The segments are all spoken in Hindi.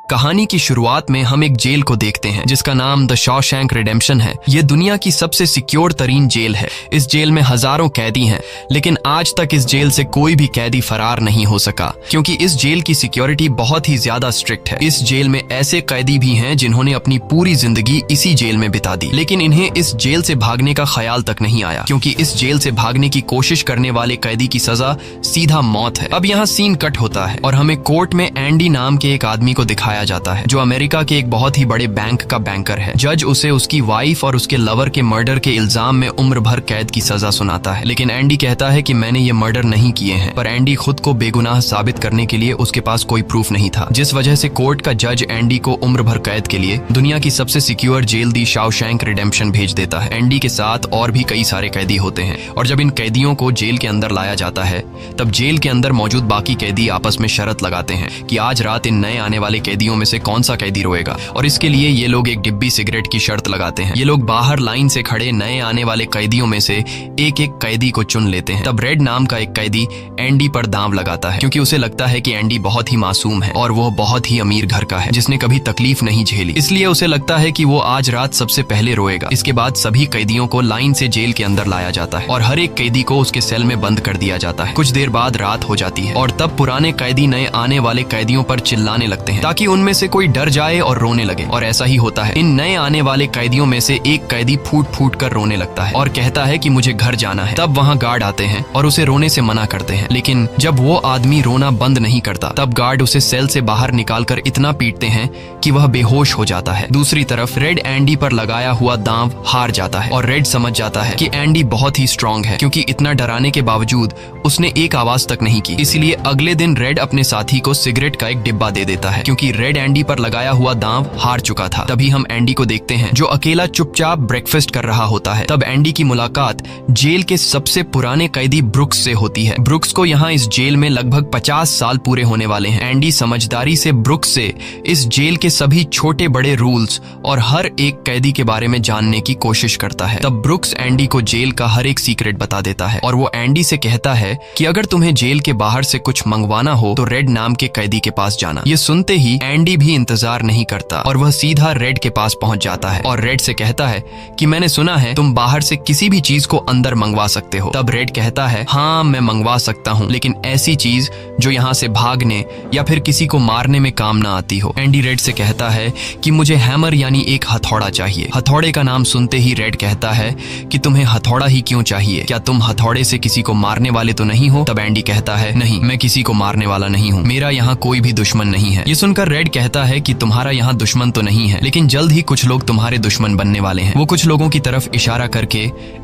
कहानी की शुरुआत में हम एक जेल को देखते हैं जिसका नाम द शॉशैंक रिडेम्पशन है। ये दुनिया की सबसे सिक्योर तरीन जेल है। इस जेल में हजारों कैदी हैं, लेकिन आज तक इस जेल से कोई भी कैदी फरार नहीं हो सका क्योंकि इस जेल की सिक्योरिटी बहुत ही ज्यादा स्ट्रिक्ट है। इस जेल में ऐसे कैदी भी हैं जिन्होंने अपनी पूरी जिंदगी इसी जेल में बिता दी, लेकिन इन्हें इस जेल से भागने का ख्याल तक नहीं आया क्योंकि इस जेल से भागने की कोशिश करने वाले कैदी की सजा सीधा मौत है। अब यहाँ सीन कट होता है और हमें कोर्ट में एंडी नाम के एक आदमी को दिखाया जाता है जो अमेरिका के एक बहुत ही बड़े बैंक का बैंकर है। जज उसे उसकी वाइफ और उसके लवर के मर्डर के इल्जाम में उम्र भर कैद की सजा सुनाता है, लेकिन एंडी कहता है कि मैंने ये मर्डर नहीं किए हैं। पर एंडी खुद को बेगुनाह साबित करने के लिए उसके पास कोई प्रूफ नहीं था, जिस वजह से कोर्ट का जज एंडी को उम्र भर कैद के लिए दुनिया की सबसे सिक्योर जेल दी शॉशैंक रिडेम्पशन भेज देता है। एंडी के साथ और भी कई सारे कैदी होते हैं और जब इन कैदियों को जेल के अंदर लाया जाता है तब जेल के अंदर मौजूद बाकी कैदी आपस में शर्त लगाते हैं कि आज रात इन नए आने वाले कैदियों में से कौन सा कैदी रोएगा, और इसके लिए ये लोग एक डिब्बी सिगरेट की शर्त लगाते हैं। ये लोग बाहर लाइन से खड़े नए आने वाले कैदियों में से एक एक कैदी को चुन लेते हैं। तब रेड नाम का एक कैदी एंडी पर दांव लगाता है क्योंकि उसे लगता है कि एंडी बहुत ही मासूम है और वो बहुत ही अमीर घर का है जिसने कभी तकलीफ नहीं झेली, इसलिए उसे लगता है कि वो आज रात सबसे पहले रोएगा। इसके बाद सभी कैदियों को लाइन से जेल के अंदर लाया जाता है और हर एक कैदी को उसके सेल में बंद कर दिया जाता है। कुछ देर बाद रात हो जाती है और तब पुराने कैदी नए आने वाले कैदियों पर चिल्लाने लगते हैं ताकि उनमें से कोई डर जाए और रोने लगे, और ऐसा ही होता है। इन नए आने वाले कैदियों में से एक कैदी फूट फूट कर रोने लगता है और कहता है कि मुझे घर जाना है। तब वहाँ गार्ड आते हैं और उसे रोने से मना करते हैं, लेकिन जब वो आदमी रोना बंद नहीं करता तब गार्ड उसे सेल से बाहर निकालकर इतना पीटते हैं कि वह बेहोश हो जाता है। दूसरी तरफ रेड एंडी पर लगाया हुआ दांव हार जाता है और रेड समझ जाता है कि एंडी बहुत ही स्ट्रांग है क्योंकि इतना डराने के बावजूद उसने एक आवाज तक नहीं की। इसलिए अगले दिन रेड अपने साथी को सिगरेट का एक डिब्बा दे देता है क्योंकि रेड एंडी पर लगाया हुआ दांव हार चुका था। तभी हम एंडी को देखते हैं जो अकेला चुपचाप ब्रेकफास्ट कर रहा होता है। तब एंडी की मुलाकात जेल के सबसे पुराने कैदी ब्रुक्स से होती है। ब्रुक्स को यहाँ इस जेल में लगभग 50 साल पूरे होने वाले हैं। एंडी समझदारी से ब्रुक्स से इस जेल के सभी छोटे बड़े रूल्स और हर एक कैदी के बारे में जानने की कोशिश करता है। तब ब्रुक्स एंडी को जेल का हर एक सीक्रेट बता देता है और वो एंडी से कहता है कि अगर तुम्हें जेल के बाहर से कुछ मंगवाना हो तो रेड नाम के कैदी के पास जाना। ये सुनते ही एंडी भी इंतजार नहीं करता और वह सीधा रेड के पास पहुंच जाता है और रेड से कहता है कि मैंने सुना है तुम बाहर से किसी भी चीज को अंदर मंगवा सकते हो। तब रेड कहता है हाँ मैं मंगवा सकता हूँ, लेकिन ऐसी चीज जो यहाँ से भागने या फिर किसी को मारने में काम ना आती हो। एंडी रेड से कहता है कि मुझे हैमर यानी एक हथौड़ा चाहिए। हथौड़े का नाम सुनते ही रेड कहता है कि तुम्हें हथौड़ा ही क्यों चाहिए, क्या तुम हथौड़े से किसी को मारने वाले तो नहीं हो? तब एंडी कहता है नहीं, मैं किसी को मारने वाला नहीं हूँ, मेरा यहाँ कोई भी दुश्मन नहीं है। ये सुनकर रेड कहता है कि तुम्हारा यहाँ दुश्मन तो नहीं है, लेकिन जल्द ही कुछ लोग तुम्हारे दुश्मन बनने वाले हैं। वो कुछ लोगों की तरफ इशारा करके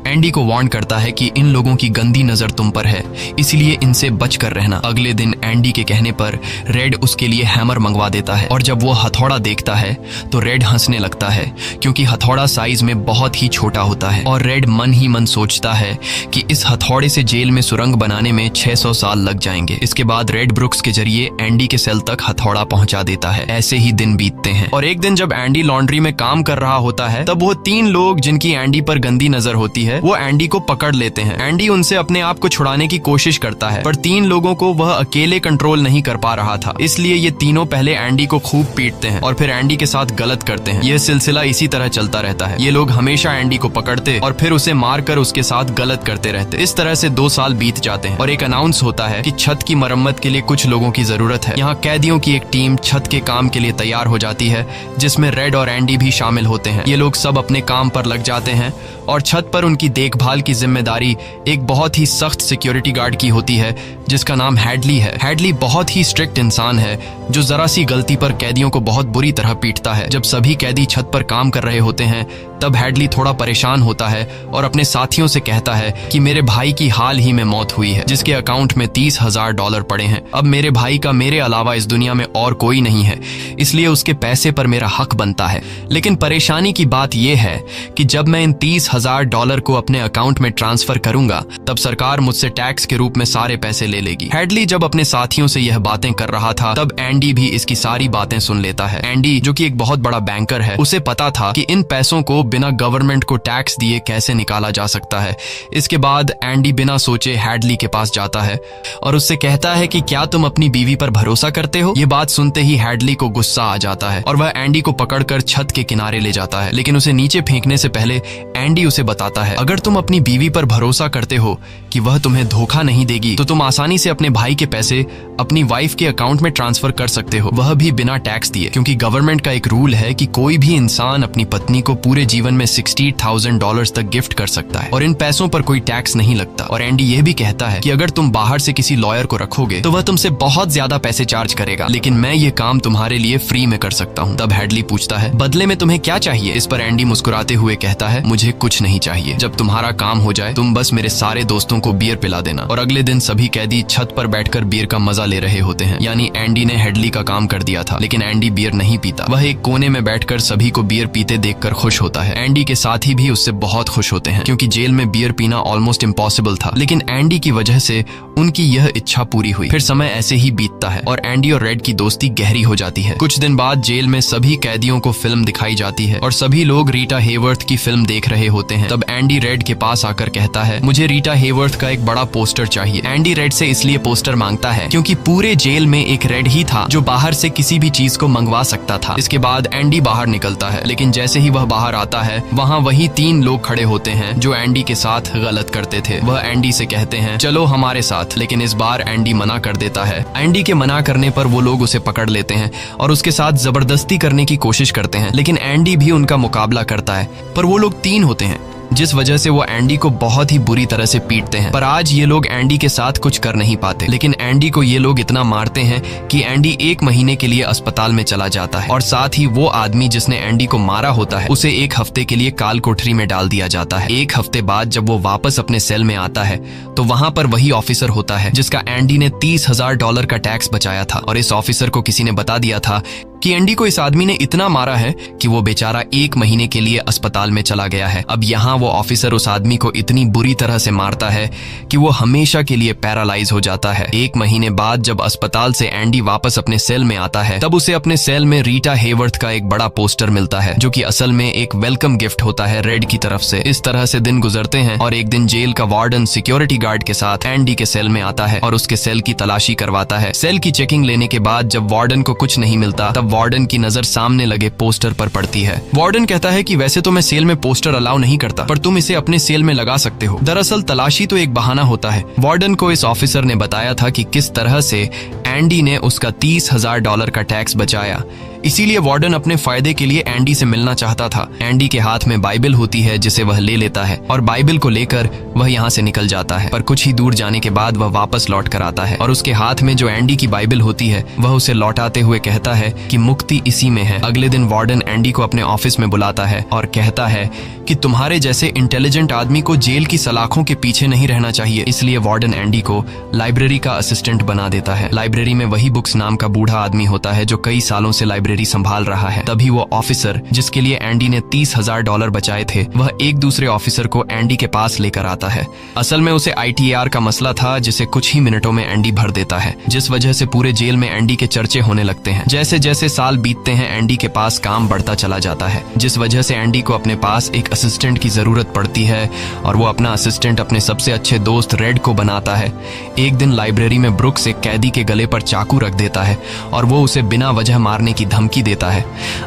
एंडी को वार्न करता है कि इन लोगों की गंदी नजर तुम पर है, इसलिए इनसे बच कर रहना। अगले दिन एंडी के कहने पर रेड उसके लिए हैमर मंगवा देता है और जब वो हथौड़ा देखता है तो रेड हंसने लगता है क्योंकि हथौड़ा साइज में बहुत ही छोटा होता है और रेड मन ही मन सोचता है कि इस हथौड़े से जेल में सुरंग बनाने में 600 साल लग जाएंगे। इसके बाद रेड ब्रुक्स के जरिए एंडी के सेल तक हथौड़ा पहुंचा देता है। ऐसे ही दिन बीतते हैं और एक दिन जब एंडी लॉन्ड्री में काम कर रहा होता है तब वो 3 लोग जिनकी एंडी पर गंदी नजर होती है वो एंडी को पकड़ लेते हैं। एंडी उनसे अपने आप को छुड़ाने की कोशिश करता है पर 3 लोगों को वह अकेले कंट्रोल नहीं कर पा रहा था, इसलिए ये तीनों पहले एंडी को खूब पीटते हैं और फिर एंडी के साथ गलत करते हैं। यह सिलसिला इसी तरह चलता रहता है। ये लोग हमेशा एंडी को पकड़ते और फिर उसे मारकर उसके साथ गलत करते रहते। इस तरह से 2 साल बीत जाते हैं और एक अनाउंस होता है कि छत की मरम्मत के लिए कुछ लोगों की जरूरत है। यहाँ कैदियों की एक टीम छत के काम के लिए तैयार हो जाती है जिसमें रेड और एंडी भी शामिल होते हैं। ये लोग सब अपने काम पर लग जाते हैं और छत पर उनकी देखभाल की जिम्मेदारी एक बहुत ही सख्त सिक्योरिटी गार्ड की होती है जिसका नाम हैडली है। हैडली बहुत ही स्ट्रिक्ट इंसान है जो जरा सी गलती पर कैदियों को बहुत बुरी तरह पीटता है। जब सभी कैदी छत पर काम कर रहे होते हैं तब हैडली थोड़ा परेशान होता है और अपने साथियों से कहता है कि मेरे भाई की हाल ही में मौत हुई है जिसके अकाउंट में $30,000 पड़े हैं। अब मेरे भाई का मेरे अलावा इस दुनिया में और कोई नहीं है, इसलिए उसके पैसे पर मेरा हक बनता है। लेकिन परेशानी की बात यह है कि जब मैं इन $30,000 को अपने अकाउंट में ट्रांसफर करूंगा तब सरकार मुझसे टैक्स के रूप में सारे पैसे ले लेगी। हैडली जब अपने साथियों से यह बातें कर रहा था तब एंडी भी इसकी सारी बातें सुन लेता है। एंडी जो कि एक बहुत बड़ा बैंकर है, उसे पता था कि इन पैसों को बिना गवर्नमेंट को टैक्स दिए कैसे निकाला जा सकता है। इसके बाद एंडी बिना सोचे हैडली के पास जाता है और उससे कहता है कि क्या तुम अपनी बीवी पर भरोसा करते हो? ये बात सुनते ही हैडली को गुस्सा आ जाता है और वह एंडी को पकड़कर छत के किनारे ले जाता है, लेकिन उसे नीचे फेंकने से पहले एंडी उसे बताता है, अगर तुम अपनी बीवी पर भरोसा करते हो कि वह तुम्हें धोखा नहीं देगी तो तुम आसानी से अपने भाई के पैसे अपनी वाइफ के अकाउंट में ट्रांसफर कर सकते हो, वह भी बिना टैक्स दिए, क्योंकि गवर्नमेंट का एक रूल है कि कोई भी इंसान अपनी पत्नी को पूरे जीवन में $60,000 तक गिफ्ट कर सकता है और इन पैसों पर कोई टैक्स नहीं लगता। और एंडी यह भी कहता है कि अगर तुम बाहर से किसी लॉयर को रखोगे तो वह तुमसे बहुत ज्यादा पैसे चार्ज करेगा, लेकिन मैं ये काम तुम्हारे लिए फ्री में कर सकता हूँ। तब हैडली पूछता है, बदले में तुम्हें क्या चाहिए? इस पर एंडी मुस्कुराते हुए कहता है, मुझे कुछ नहीं चाहिए, जब तुम्हारा काम हो जाए तुम बस मेरे सारे दोस्तों को बियर पिला देना। और अगले दिन सभी कैदी छत पर बैठकर बियर का मजा ले रहे होते हैं, यानी एंडी ने हैडली का काम कर दिया था। लेकिन एंडी बियर नहीं पीता, वह एक कोने में बैठकर सभी को बियर पीते देखकर खुश होता है। एंडी के साथी भी उससे बहुत खुश होते हैं क्योंकि जेल में बियर पीना ऑलमोस्ट इम्पॉसिबल था, लेकिन एंडी की वजह से उनकी यह इच्छा पूरी हुई। फिर समय ऐसे ही बीतता है और एंडी और रेड की दोस्ती गहरी हो जाती है। कुछ दिन बाद जेल में सभी कैदियों को फिल्म दिखाई जाती है और सभी लोग रीटा हेवर्थ की फिल्म देख रहे होते हैं। तब एंडी रेड के पास आकर कहता है, मुझे रीटा हेवर्थ का एक बड़ा पोस्टर चाहिए। एंडी रेड से इसलिए पोस्टर मांगता है क्योंकि पूरे जेल में एक रेड ही था जो बाहर से किसी भी चीज को मंगवा सकता था। इसके बाद एंडी बाहर निकलता है, लेकिन जैसे ही वह बाहर आता है वहाँ वही 3 लोग खड़े होते हैं जो एंडी के साथ गलत करते थे। वह एंडी से कहते हैं, चलो हमारे साथ, लेकिन इस बार एंडी मना कर देता है। एंडी के मना करने पर वो लोग उसे पकड़ लेते हैं और उसके साथ जबरदस्ती करने की कोशिश करते हैं, लेकिन एंडी भी उनका मुकाबला करता है, पर वो लोग 3 होते हैं, जिस वजह से वो एंडी को बहुत ही बुरी तरह से पीटते हैं। पर आज ये लोग एंडी के साथ कुछ कर नहीं पाते, लेकिन एंडी को ये लोग इतना मारते हैं कि एंडी 1 महीने के लिए अस्पताल में चला जाता है और साथ ही वो आदमी जिसने एंडी को मारा होता है उसे 1 हफ्ते के लिए काल कोठरी में डाल दिया जाता है। 1 हफ्ते बाद जब वो वापस अपने सेल में आता है तो वहां पर वही ऑफिसर होता है जिसका एंडी ने $30,000 का टैक्स बचाया था, और इस ऑफिसर को किसी ने बता दिया था कि एंडी को इस आदमी ने इतना मारा है कि वो बेचारा 1 महीने के लिए अस्पताल में चला गया है। अब यहाँ वो ऑफिसर उस आदमी को इतनी बुरी तरह से मारता है कि वो हमेशा के लिए पैरालाइज हो जाता है। 1 महीने बाद जब अस्पताल से एंडी वापस अपने सेल में आता है तब उसे अपने सेल में रीटा हेवर्थ का एक बड़ा पोस्टर मिलता है जो कि असल में एक वेलकम गिफ्ट होता है रेड की तरफ से। इस तरह से दिन गुजरते हैं और एक दिन जेल का वार्डन सिक्योरिटी गार्ड के साथ एंडी के सेल में आता है और उसके सेल की तलाशी करवाता है। सेल की चेकिंग लेने के बाद जब वार्डन को कुछ नहीं मिलता तब वार्डन की नजर सामने लगे पोस्टर पर पड़ती है। वार्डन कहता है कि वैसे तो मैं सेल में पोस्टर अलाउ नहीं करता, पर तुम इसे अपने सेल में लगा सकते हो। दरअसल तलाशी तो एक बहाना होता है। वार्डन को इस ऑफिसर ने बताया था कि किस तरह से एंडी ने उसका $30,000 का टैक्स बचाया, इसीलिए वार्डन अपने फायदे के लिए एंडी से मिलना चाहता था। एंडी के हाथ में बाइबल होती है जिसे वह ले लेता है और बाइबल को लेकर वह यहाँ से निकल जाता है, पर कुछ ही दूर जाने के बाद वह वापस लौट कर आता है और उसके हाथ में जो एंडी की बाइबल होती है वह उसे लौटाते हुए कहता है कि मुक्ति इसी में है। अगले दिन वार्डन एंडी को अपने ऑफिस में बुलाता है और कहता है कि तुम्हारे जैसे इंटेलिजेंट आदमी को जेल की सलाखों के पीछे नहीं रहना चाहिए, इसलिए वार्डन एंडी को लाइब्रेरी का असिस्टेंट बना देता है। लाइब्रेरी में वही बुक्स नाम का बूढ़ा आदमी होता है जो कई सालों से लाइब्रेरी संभाल रहा है। तभी वो ऑफिसर जिसके लिए एंडी ने $30,000 बचाए थे वह एक दूसरे ऑफिसर को एंडी के पास लेकर आता है। असल में उसे ITAR का मसला था जिसे कुछ ही मिनटों में एंडी भर देता है, जिस वजह से पूरे जेल में एंडी के चर्चे होने लगते हैं। जैसे जैसे साल बीतते हैं एंडी के पास काम बढ़ता चला जाता है, जिस वजह से एंडी को अपने पास एक असिस्टेंट की जरूरत पड़ती है और वो अपना असिस्टेंट अपने सबसे अच्छे दोस्त रेड को बनाता है। एक दिन लाइब्रेरी में ब्रुक्स एक कैदी के गले पर चाकू रख देता है और वो उसे बिना वजह मारने की धमकी देता है।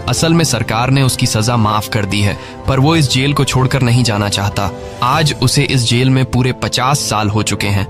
असल में सरकार ने उसकी सजा माफ कर दी है, पर वो इस जेल को छोड़कर नहीं जाना चाहता। आज उसे इस जेल में पूरे 50 साल हो चुके हैं।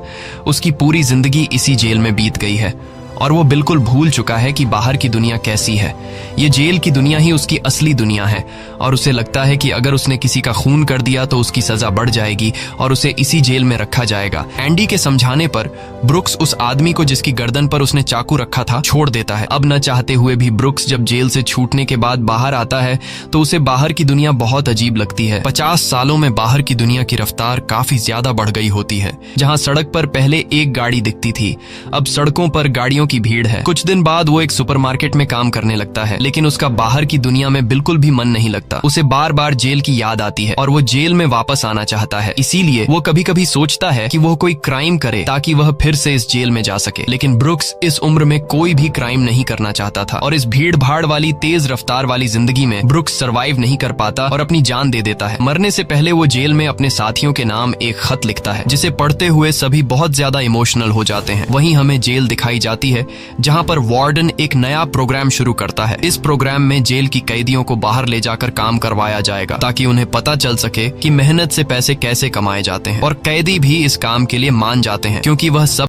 उसकी पूरी जिंदगी इसी जेल में बीत गई है और वो बिल्कुल भूल चुका है कि बाहर की दुनिया कैसी है। ये जेल की दुनिया ही उसकी असली दुनिया है और उसे लगता है कि अगर उसने किसी का खून कर दिया तो उसकी सजा बढ़ जाएगी और उसे इसी जेल में रखा जाएगा। एंडी के समझाने पर ब्रुक्स उस आदमी को जिसकी गर्दन पर उसने चाकू रखा था छोड़ देता है। अब न चाहते हुए भी ब्रुक्स जब जेल से छूटने के बाद बाहर आता है तो उसे बाहर की दुनिया बहुत अजीब लगती है। 50 सालों में बाहर की दुनिया की रफ्तार काफी ज्यादा बढ़ गई होती है। जहाँ सड़क पर पहले एक गाड़ी दिखती थी, अब सड़कों पर गाड़ियों की भीड़ है। कुछ दिन बाद वो एक सुपरमार्केट में काम करने लगता है, लेकिन उसका बाहर की दुनिया में बिल्कुल भी मन नहीं लगता। उसे बार बार जेल की याद आती है और वो जेल में वापस आना चाहता है। इसीलिए वो कभी कभी सोचता है कि वो कोई क्राइम करे ताकि वह फिर से इस जेल में जा सके। लेकिन ब्रुक्स इस उम्र में कोई भी क्राइम नहीं करना चाहता था और इस भीड़ भाड़ वाली तेज रफ्तार वाली जिंदगी में ब्रुक्स सरवाइव नहीं कर पाता और अपनी जान दे देता है। मरने से पहले वो जेल में अपने साथियों के नाम एक खत लिखता है, जिसे पढ़ते हुए सभी बहुत ज्यादा इमोशनल हो जाते हैं। वहीं हमें जेल दिखाई जाती है जहां पर वार्डन एक नया प्रोग्राम शुरू करता है। इस प्रोग्राम में जेल की कैदियों को बाहर ले जाकर काम करवाया जाएगा ताकि उन्हें पता चल सके कि मेहनत से पैसे कैसे कमाए जाते हैं। और कैदी भी इस काम के लिए मान जाते हैं क्योंकि वह सब